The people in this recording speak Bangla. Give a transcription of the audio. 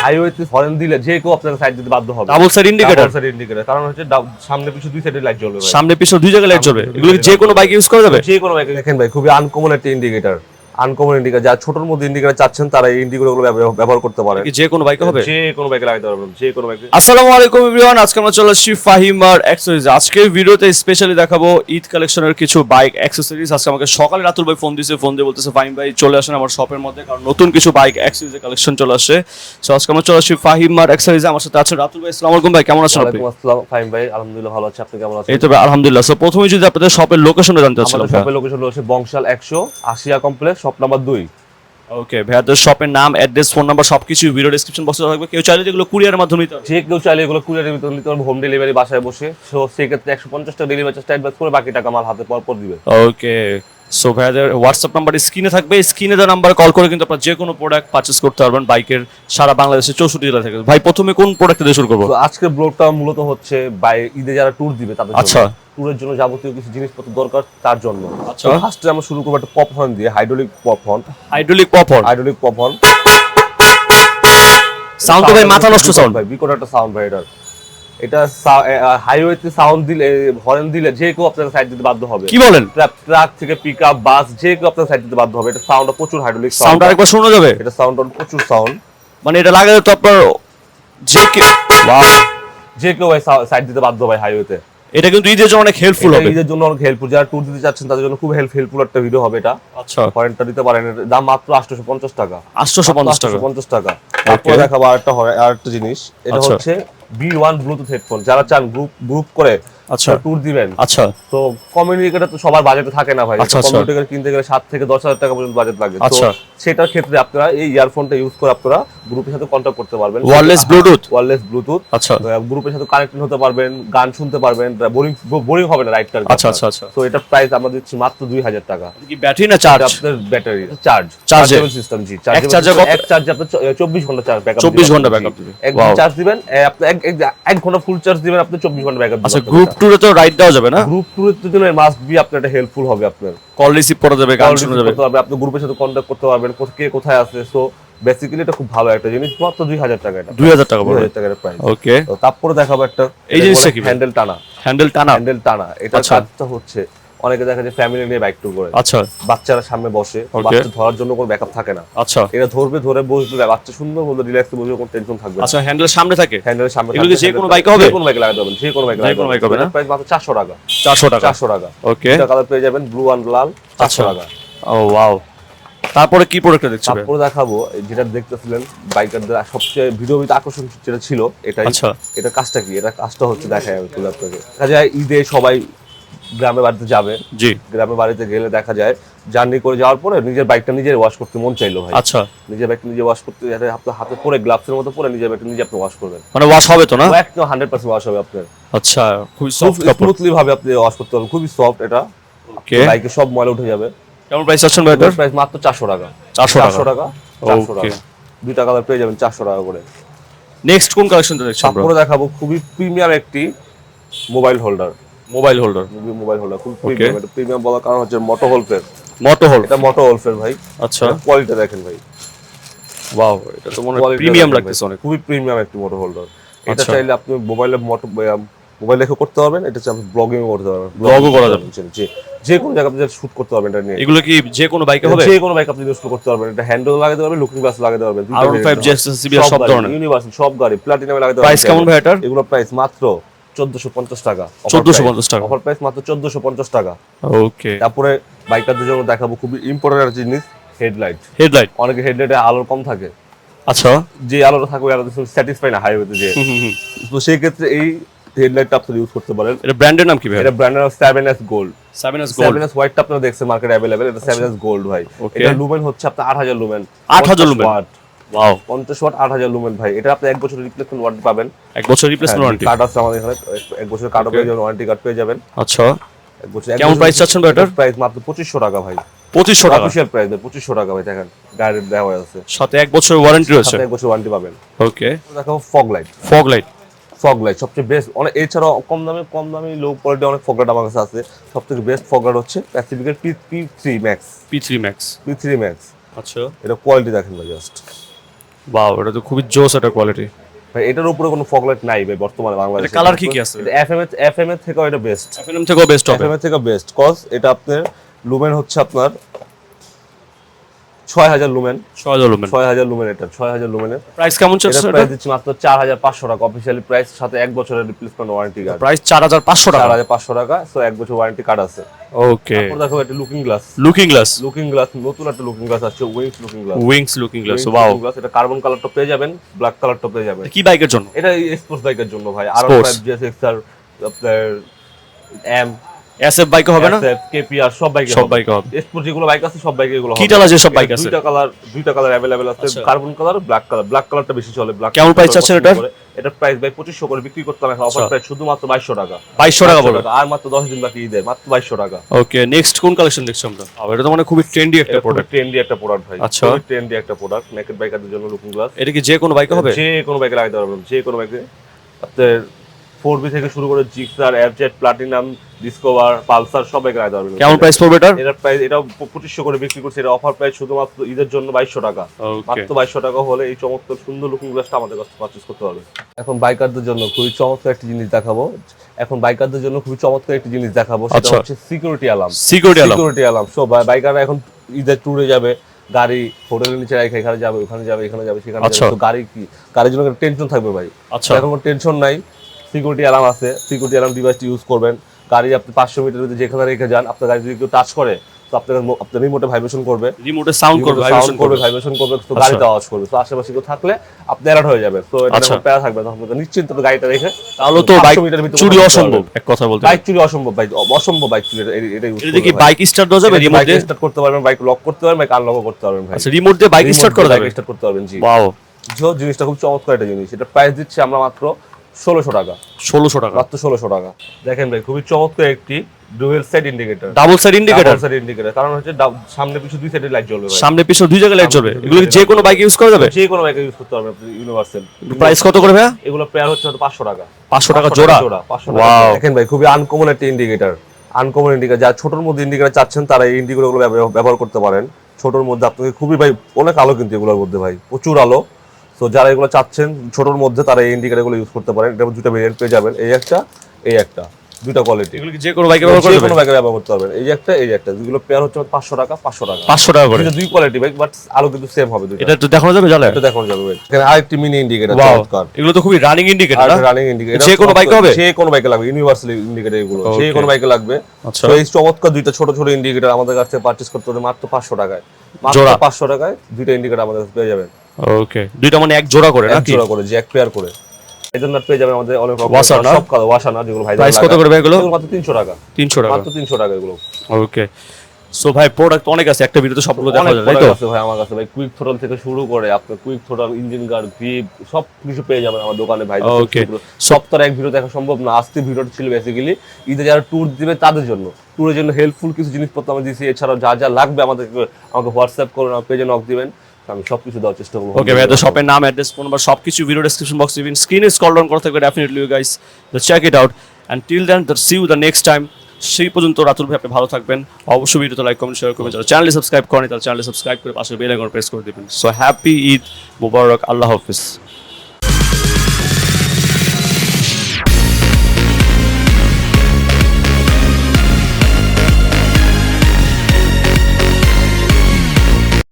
হাইওয়েতে হর্ন দিলে যে কেউ আপনাকে সাইড দিতে বাধ্য হবে। ডাবল সাইড ইন্ডিকেটর, কারণ হচ্ছে সামনে পিছনে দুই সাইডে লাইট জ্বলবে ভাই। সামনে পিছনে দুই জায়গায় লাইট জ্বলবে। এগুলো যে কোনো বাইক ইউজ করা যাবে? যে কোনো বাইকে। দেখেন ভাই খুবই আনকমন একটা ইন্ডিকেটর, আনকমন ইন্ডিকেটর। যারা ছোটর মধ্যে ইন্ডিকেটর চাচ্ছেন তারা এই ইন্ডিকেটরগুলো ব্যবহার করতে পারে। যে কোনো বাইকে হবে? যে কোনো বাইকে লাগাতে পারবেন, যে কোনো বাইকে। আসসালামু আলাইকুম এভরিওয়ান, আজকে আমরা চলে আসছি ফাহিম আর অ্যাক্সেসরিজ। আজকের ভিডিওতে স্পেশালি দেখাবো ঈদ কালেকশনের কিছু বাইক অ্যাক্সেসরিজ। আজকে আমাকে সকালে রাতুল ভাই ফোন দিয়ে বলতেছে ফাহিম ভাই চলে আসেন আমার শপের মধ্যে, কারণ নতুন কিছু বাইক অ্যাক্সেসরিজের কালেকশন চলে আসছে। সো আজকে আমরা চলে আসছি ফাহিম আর অ্যাক্সেসরিজ। আমার সাথে আছেন রাতুল ভাই। আসসালামু আলাইকুম ভাই, কেমন আছেন আপনি? ওয়ালাইকুম আসসালাম ফাহিম ভাই, আলহামদুলিল্লাহ ভালো আছি, আপনি কেমন আছেন? এই তো ভাই আলহামদুলিল্লাহ। সো প্রথমেই যদি আপনাদের শপের লোকেশনটা জানতে চাচ্ছিলাম। আমাদের শপের লোকেশন হচ্ছে বংশাল 100 আসিয়া কমপ্লেক্স, শপ নাম্বার 2। ওকে, ভাইয়াদের শপের নাম, অ্যাড্রেস, ফোন নাম্বার সবকিছু ভিডিও ডেসক্রিপশন বক্সে থাকবে। কেউ চাইলে যেগুলো কুরিয়ারের মাধ্যমে নিতে পারবে, যে কেউ চাইলে এগুলো কুরিয়ারের ভিতরে নিতে পারবে, হোম ডেলিভারি বাসায় বসে। সো সেই ক্ষেত্রে 150 টাকা ডেলিভারি চার্জ অ্যাডভান্স করে বাকি টাকা মাল হাতে পর দিবে। ওকে, সো ভাইয়াদের হোয়াটসঅ্যাপ নাম্বার স্ক্রিনে থাকবে, স্ক্রিনে দেওয়া নাম্বারে কল করে কিন্তু আপনারা যে কোনো প্রোডাক্ট পারচেজ করতে পারবেন বাইকের সারা বাংলাদেশের 64 জেলা থেকে। ভাই প্রথমে কোন প্রোডাক্ট দিয়ে শুরু করবো? তো আজকের ব্লগটা মূলত হচ্ছে ঈদে যারা ট্যুর দিবে তাদের জন্য। আচ্ছা, ট্যুরের জন্য যাবতীয় কিছু জিনিসপত্র দরকার তার জন্য। আচ্ছা, ফার্স্টে আমরা শুরু করব একটা পপ হর্ন দিয়ে, হাইড্রোলিক পপ হর্ন। সাউন্ড তো ভাই মাথা নষ্ট সাউন্ড ভাই, বিকট একটা সাউন্ড ভাই। এটা হাইওয়েতে সাউন্ড দিলে, হর্ন দিলে যে কেউ আপনাকে সাইড দিতে বাধ্য হবে। কি বলেন? ট্রাক থেকে পিকআপ, বাস, যে কেউ আপনাকে সাইড দিতে বাধ্য হবে। এটা সাউন্ডটা প্রচুর হাইড্রোলিক সাউন্ড, আরেকবার শোনা যাবে? এটা সাউন্ড প্রচুর সাউন্ড, মানে এটা লাগালে তো আপনার যে কেউ সাইড দিতে বাধ্য ভাই হাইওয়েতে। এটা কিন্তু ঈদের জন্য অনেক হেল্পফুল হবে। ঈদের জন্য অনেক হেল্পফুল, যারা ট্যুর দিতে চাচ্ছেন তাদের জন্য খুব হেল্পফুল একটা ভিডিও হবে এটা। আচ্ছা, হর্নটা দিতে পারেন, দাম মাত্র 850 টাকা। 850 টাকা। তারপর দেখাবো আরেকটা জিনিস, এটা হচ্ছে B1 ব্লুটুথ হেডফোন। যারা চান গ্রুপ করে আচ্ছা ট্যুর দিবেন, আচ্ছা, তো কমিউনিকেটর তো সবার বাজেটে থাকে না ভাই। কমিউনিকেটর কিনতে গেলে 7 থেকে 10,000 টাকা পর্যন্ত বাজেট লাগে। তো সেটার ক্ষেত্রে আপনারা এই ইয়ারফোনটা ইউজ করে আপনারা গ্রুপের সাথে কন্টাক্ট করতে পারবেন। Wireless Bluetooth. আচ্ছা, গ্রুপের সাথে কানেক্ট হতে পারবেন, গান শুনতে পারবেন, বোরিং হবে না রাইড টার। আচ্ছা আচ্ছা আচ্ছা। তো এটা প্রাইস আমরা দিচ্ছি মাত্র 2000 টাকা। কি ব্যাটারি না চার্জ? আপনার ব্যাটারি চার্জেবল সিস্টেম। জি, এক চার্জে আপনি 24 ঘন্টা চার্জ ব্যাকআপ, 24 ঘন্টা ব্যাকআপ দিবে। একদিন চার্জ দিবেন, আপনি 1 ঘন্টা ফুল চার্জ দিবেন, আপনি 24 ঘন্টা ব্যাকআপ দিবেন। আচ্ছা, গ্রুপ ট্যুরে তো রাইড দেওয়া যাবে না? গ্রুপ ট্যুরের জন্য মাস্ট বি আপনার এটা হেল্পফুল হবে। আপনার কল রিসিভ করা যাবে, গান শোনা যাবে, আপনি গ্রুপের সাথে কন্টাক্ট করতে পারবেন, কে কোথায় আছে। সো বেসিক্যালি এটা খুব ভালো একটা জিনিস, মাত্র 2000 টাকা। এটা 2000 টাকার প্রাইস। ওকে, তো তারপরে দেখাবো একটা, এই জিনিসটা কি? হ্যান্ডেল টানা। এটা কাজটা হচ্ছে, অনেকে দেখা যায় ফ্যামিলি নিয়ে বাইক ট্যুর করে। আচ্ছা, বাচ্চারা সামনে বসে, বাচ্চা ধরার জন্য কোনো ব্যাকআপ থাকে না। আচ্ছা, এটা ধরে বসবে, বাচ্চা সুন্দর মতো রিল্যাক্সে বসবে, কোনো টেনশন থাকবে না। আচ্ছা, হ্যান্ডেল সামনে থাকে, হ্যান্ডেলের সামনে। এগুলো যে কোনো বাইকে হবে? যে কোনো বাইকে লাগাতে পারবেন, যে কোনো বাইকে হবে না। প্রাইস মাত্র 400 টাকা। 400 টাকা। ওকে, এটা কালার পেয়ে যাবেন, ব্লু আর লাল, 400 টাকা। ও ওয়াও। তারপরে কি প্রোডাক্ট দেখছেন? তারপরে দেখাবো যেটা দেখতেছিলেন বাইকারদের সবচেয়ে ভিডিওতে আকর্ষণ যেটা ছিল এটাই। আচ্ছা, এটা কাজটা কি? এটা কাজটা হচ্ছে, দেখাই আমি তুলে আপনাকে। দেখা যায় ঈদে সবাই গ্রামে বাড়িতে যাবে। জি, গ্রামে বাড়িতে গেলে দেখা যায় জার্নি করে যাওয়ার পরে নিজের বাইকটা নিজের ওয়াশ করতে মন চাইলো ভাই। আচ্ছা, নিজের বাইকটা নিজে ওয়াশ করতে, আপনার হাতে পরে গ্লাভসের মতো পরে নিজের বাইকটা নিজে আপনি ওয়াশ করবেন। মানে ওয়াশ হবে তো না? একদম 100% ওয়াশ হবে আপনার। আচ্ছা, খুব স্মুথলি ভাবে আপনি ওয়াশ করতে পারবেন, খুবই সফট এটা। ওকে, বাইকে সব ময়লা উঠে যাবে। কেমন প্রাইস আছেন ভাই? এটার প্রাইস মাত্র 400 টাকা। 400 টাকা। ওকে, দুইটা কালার পেয়ে যাবেন 400 টাকা করে। নেক্সট কোন কালেকশনটা দেখছেন? তারপরে দেখাবো খুবই প্রিমিয়াম একটি মোবাইল হোল্ডার। খুব প্রিমিয়াম। এটা প্রিমিয়াম বলার কারণ হচ্ছে মোটো হোল। এটা মোটো হোল ভাই। আচ্ছা, কোয়ালিটি দেখেন ভাই, ওয়াও, এটা তো মনে হয় প্রিমিয়াম লাগতেছে অনেক। খুবই প্রিমিয়াম একটি মোটো হোল্ডার। এটা চাইলে আপনি মোবাইল রেখে করতে পারবেন, এটা চাইলে ব্লগিং করতে পারবেন, ব্লগও করা যাবে। যে কোনো জায়গায় আপনি শুট করতে পারবেন এটা নিয়ে। এগুলো কি যে কোনো বাইকে হবে? যে কোনো বাইক আপনি ইউজ করতে পারবেন। এটা হ্যান্ডেল লাগাতে পারবেন, লুকিং গ্লাস লাগাতে পারবেন, R15 জেএসসিবি সব ধরনের ইউনিভার্সাল সব গাড়ি প্লাটিনামে লাগাতে পারবেন। প্রাইস কেমন ভাই এটার? এগুলো প্রাইস মাত্র 1450 টাকা। 1450 টাকা অফার প্রাইস মাত্র 1450 টাকা। ওকে, তারপরে বাইকারদের জন্য দেখাবো খুবই ইম্পর্টেন্ট একটা জিনিস, হেডলাইট। অনেকে হেডলাইটে আলো কম থাকে। আচ্ছা, যে আলোটা থাকবে আলোতে স্যাটিসফাই না হাইওয়েতে যে। তো সেই ক্ষেত্রে এই হেডলাইটটা আপনি ইউজ করতে পারেন। এটা ব্র্যান্ডের নাম কি ভাই? এটা ব্র্যান্ডের 7S গোল্ড। 7S হোয়াইটটা আপনারা দেখছেন মার্কেটে अवेलेबल। এটা 7S গোল্ড ভাই। এটা লুমেন হচ্ছে আপনার 8000 lumen. 8000 lumen, wow, 50 watt 8000 lumen ভাই। এটা আপনি 1 বছরের রিপ্লেসমেন্ট ওয়ারেন্টি পাবেন। 1 বছর রিপ্লেসমেন্ট ওয়ারেন্টি কার্ড আছে আমাদের এখানে, 1 বছরের কার্ড পেয়ে যাবেন, ওয়ারেন্টি কার্ড পেয়ে যাবেন। আচ্ছা, 1 বছর। কেমন প্রাইস চাচ্ছেন ভাই এটার? প্রাইস মাত্র 2500 টাকা ভাই। 2500 টাকা অফিশিয়াল প্রাইস 2500 টাকা ভাই। দেখেন গাইডেড দেওয়া আছে, সাথে 1 বছরের ওয়ারেন্টি রয়েছে। 1 বছর ওয়ারেন্টি পাবেন। ওকে, দেখো ফগ লাইট সবচেয়ে বেস্ট। অনেক এছাড়াও কম দামি লো কোয়ালিটি অনেক ফগ লাইট আমার কাছে আছে। সবথেকে বেস্ট ফগ লাইট হচ্ছে প্যাসিফিকের P3 Max। P3 Max। আচ্ছা, এটা কোয়ালিটি দেখেন ভাই, জাস্ট ওয়াও, এটা তো খুবই জোস একটা কোয়ালিটি ভাই। এটার উপরে কোনো ফগলাইট নাই ভাই বর্তমানে বাংলাদেশে। এটা কালার কি কি আছে? এটা এফএম এর থেকেও এটা বেস্ট, এফএনএম থেকেও বেস্ট হবে। এফএম এর থেকেও বেস্ট, কজ এটা আপনার লুমেন হচ্ছে আপনার 6000 লুমেন, 6000 লুমেন, 6000 লুমেন, এটা 6000 লুমেনের প্রাইস কেমন চলছে? এটা প্রাইস দিচ্ছি মাত্র 4500 টাকা অফিশিয়ালি প্রাইস, সাথে 1 বছরের রিপ্লেসমেন্ট ওয়ারেন্টি কার্ড। প্রাইস 4500 টাকা, 4500 টাকা, সো 1 বছর ওয়ারেন্টি কার্ড আছে। ওকে, তারপর দেখো এটা looking glass, looking glass, looking glass নতুন একটা লুকিং গ্লাস আছে, wings looking glass, wings looking glass. Wow, এটা কার্বন কালারটা পেয়ে যাবেন, ব্ল্যাক কালারটা পেয়ে যাবেন। কি বাইকের জন্য? এটা স্পোর্টস বাইকের জন্য ভাই। আর5 জিএসএক্সআর আপনার এম এসএফ বাইক হবে না? এসএফ কেপিআর সব বাইকে, সব বাইকে হবে। স্পোর্টস যেগুলো বাইক আছে সব বাইকে এগুলো হবে। কি কালার যে সব বাইক আছে? দুইটা কালার अवेलेबल আছে, carbon colour, black colour. Black কালারটা বেশি চলে। ব্ল্যাক কেমন প্রাইস আছে এটা? এটা প্রাইস ভাই 2500 করে বিক্রি করতে হবে, অফার প্রাইস শুধুমাত্র 2200 টাকা। 2200 টাকা বলো, আর মাত্র 10 দিন বাকি ঈদের, মাত্র 2200 টাকা। ওকে, নেক্সট কোন কালেকশন দেখছি আমরা? এটা তো মানে খুবই ট্রেন্ডি একটা প্রোডাক্ট। ট্রেন্ডি একটা প্রোডাক্ট ভাই, আচ্ছা, খুবই ট্রেন্ডি একটা প্রোডাক্ট নেকেড বাইকারদের জন্য লুকিং গ্লাস। এটা কি যে কোনো বাইকে হবে? যে কোনো বাইকে লাগাতে পারবেন, যে কোনো বাইকে। আপনার 4B থেকে শুরু করে Gixxer, FZ, platinum, discover, Pulsar সব বাইকে লাগাতে পারবেন। কেমন প্রাইস পড়বে এটার? এটার প্রাইস এটাও 2500 করে বিক্রি করছে। এটা অফার প্রাইস শুধুমাত্র ঈদের জন্য 2200 টাকা। মাত্র 2200 টাকা হলে এই চমৎকার সুন্দর লুকিং গ্লাসটা আমাদের কাছে পারচেজ করতে পারবে। এখন বাইকারদের জন্য খুবই চমৎকার একটি জিনিস দেখাবো। সেটা হচ্ছে security alarm. Security alarm so বাইকাররা এখন ঈদের ট্যুরে যাবে, গাড়ি হোটেলের নিচে রেখে এখানে যাবে, ওখানে যাবে, এখানে যাবে, সেখানে যাবে, তো গাড়ির জন্য টেনশন থাকবে ভাই। এখন কোনো টেনশন নাই, সিকিউরিটি অ্যালার্ম আছে। সিকিউরিটি অ্যালার্ম ডিভাইসটি ইউজ করবেন। গাড়ি আপনি 500 মিটারের মধ্যে যেখানে রেখে যান, আপনার গাড়ি যদি কেউ টাচ করে তো আপনার রিমোটে ভাইব্রেশন করবে, রিমোটে সাউন্ড করবে, ভাইব্রেশন করবে, তো গাড়িতে আওয়াজ করবে, তো আশেপাশে কেউ থাকলে আপনি অ্যালার্ট হয়ে যাবে। তো এটা কোনো প্যারা থাকবে না, আপনি নিশ্চিন্ত গাড়িটা রেখে। তাহলে তো বাইক চুরি অসম্ভব, এক কথা বলতে বাইক চুরি অসম্ভব ভাই, অসম্ভব বাইক চুরি। এটা ইউজ এটা কি বাইক স্টার্ট দেওয়া যাবে? রিমোট দিয়ে স্টার্ট করতে পারবেন, বাইক লক করতে পারবেন, বাইক আনলক করতে পারবেন ভাই। আচ্ছা, রিমোট দিয়ে বাইক স্টার্ট করা যাবে? স্টার্ট করতে পারবেন, জি। ওয়াও, জিনিসটা খুব চমৎকার একটা জিনিস। এটা প্রাইস দিচ্ছি আমরা মাত্র 1600 টাকা। 1600 টাকা, মাত্র 1600 টাকা। দেখেন ভাই, খুবই চমৎকার একটি dual side indicator, double side indicator. কারণ হচ্ছে সামনে পিছনে দুই সাইডে লাইট জ্বলবে ভাই, সামনে পিছনে দুই জায়গায় লাইট জ্বলবে। এগুলো যে কোনো বাইকে ইউজ করা যাবে? যে কোনো বাইকে ইউজ করতে পারবেন আপনি, ইউনিভার্সাল। প্রাইস কত করে ভাই এগুলো পেয়ার হচ্ছে 500 টাকা। 500 টাকা জোড়া, 500 টাকা। দেখেন ভাই, খুবই আনকমন একটা ইন্ডিকেটর, আনকমন ইন্ডিকেটর। যারা ছোটর মধ্যে ইন্ডিকেটর চাচ্ছেন তারা এই ইন্ডিকেটরগুলো ব্যবহার করতে পারেন। ছোটর মধ্যে আপনাকে খুবই ভাই অনেক আলো, কিন্তু এগুলোর মধ্যে ভাই প্রচুর আলো। তো যারা এগুলো চাচ্ছেন ছোটর মধ্যে তারা এই ইন্ডিকেটরগুলো ইউজ করতে পারেন। এটা দুটো ভেরিয়েন্ট পেয়ে যাবেন, এই একটা, দুইটা কোয়ালিটি। এগুলো কি যে কোনো বাইকে ব্যবহার করতে পারবেন? যে কোনো বাইকে ব্যবহার করতে পারবেন। এই একটা, যেগুলো পেয়ার হচ্ছে 500 টাকা, 500 টাকা, 500 টাকা করে। দুই কোয়ালিটি বাইক, বাট আলো কিন্তু সেম হবে দুইটা। এটা একটু দেখানো যাবে জালে? এটা দেখানো যাবে ভাই। এখানে আরেকটি মিনি ইন্ডিকেটর, চমৎকার। এগুলো তো খুবই রানিং ইন্ডিকেটর না? রানিং ইন্ডিকেটর, যে কোনো বাইকে হবে? যে কোনো বাইকে লাগবে, ইউনিভার্সাল ইন্ডিকেটর এগুলো যে কোনো বাইকে লাগবে। আচ্ছা, তো এই চমৎকার দুইটা ছোট ছোট ইন্ডিকেটর আমাদের কাছে পারচেজ করতে হবে মাত্র 500 টাকায়। মাত্র 500 টাকায় দুইটা ইন্ডিকেটর আমাদের কাছে পেয়ে যাবেন। ওকে, দুইটা মানে এক জোড়া করে, এক জোড়া করে, যে এক পেয়ার করে। এজন্য পেয়ে যাবেন আমাদের অনেক রকম সব কালার ওয়াশানা, যেগুলো ভাই। প্রাইস কত করে ভাই এগুলো? মাত্র 300 টাকা। 300 টাকা, মাত্র 300 টাকা এগুলো। ওকে, সো ভাই প্রোডাক্ট অনেক আছে, একটা ভিডিওতে সবগুলো দেখা যায় তাই তো? আছে ভাই আমার কাছে ভাই, কুইক থ্রোটল থেকে শুরু করে আপনার quick throttle, engine guard, grip সব কিছু পেয়ে যাবেন আমার দোকানে ভাই। ওকে, সব তো এক ভিডিও দেখা সম্ভব না। আজকে ভিডিওটা ছিল বেসিক্যালি ঈদে যারা ট্যুর দিবে তাদের জন্য, ট্যুরের জন্য হেল্পফুল কিছু জিনিসপত্র আমি দিয়েছি। এছাড়াও যা যা লাগবে আমাকে হোয়াটসঅ্যাপ করুন, আমার পেজে নক দিবেন, আমি সবকিছু দেওয়ার চেষ্টা করব। ওকে ভাই, তো শপের নাম, অ্যাড্রেস, ফোন নাম্বার সবকিছু ভিডিও ডেসক্রিপশন বক্সে দিবেন, স্ক্রিনে স্ক্রল ডাউন করতে থাকবে। ডেফিনেটলি ইউ গাইস তো check it out, and till then see you the next time. সেই পর্যন্ত রাতুল ভাই আপনি ভালো থাকবেন। অবশ্যই ভিডিওতে লাইক, কমেন্ট, শেয়ার করবেন। যারা চ্যানেলে সাবস্ক্রাইব করেন তাহলে চ্যানেলে সাবস্ক্রাইব করে পাশে বেল আইকন প্রেস করে দিবেন। সো হ্যাপি ঈদ মুবারক, আল্লাহ হাফেজ।